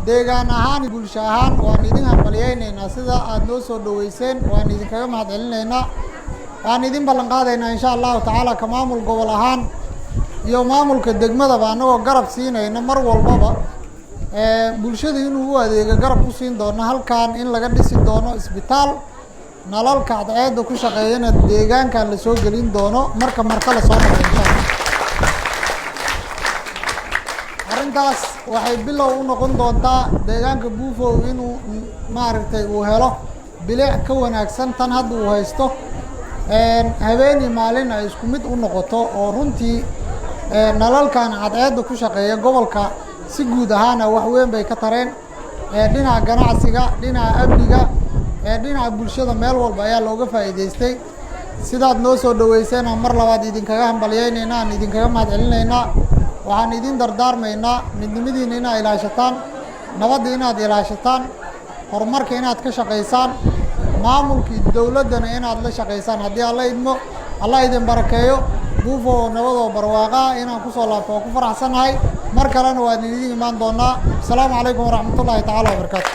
deegaan ahaan bulsho ahaan waan idin hambaliyaynaynaa sida aad noo soo dhaweyseen waan idinkaga mahadcelinaynaa waan idin ballan qaadaynaa insha allahu tacaala ka maamul gobol ahaan iyo maamulka degmadaba anagoo garab siinayna mar walbaba bulshada inuu u adeego garab ku siin doono halkan in laga dhisi doono isbitaal nalalka cadceedda ku shaqeeyana deegaankan la soo gelin doono marka la soo maro insha Allah arrintaas waxay bilow u noqon doontaa deegaanka Buufow inuu maaragtay uu helo bilic ka wanaagsan tan hadda uu haysto habeenii maalin ay isku mid u noqoto oo runtii nalalkan cadceedda ku shaqeeya gobolka si guud ahaana wax weyn bay ka tareen dhinaca ganacsiga dhinaca amniga dhinaca bulshada meel walba ayaa looga faa'iideystay sidaad noo soo dhaweyseen mar labaad idinkaga hambaliyaynaynaa aan idinkaga mahadcelinaynaa waxaan idin dardaarmaynaa midnimadiina inaad ilaashataan nabadda inaad ilaashataan horumarka inaad ka shaqaysaan maamulkii dowladdana inaad la shaqaysaan haddii alla idmo Allah idin barakeeyo Buufow nabadoo barwaaqa inaan ku soo laabto ku faraxsanahay mar kalena waan idin imaan doonaa. Assalaamu calaykum waraxmatullaahi tacaala wabarakaatuh.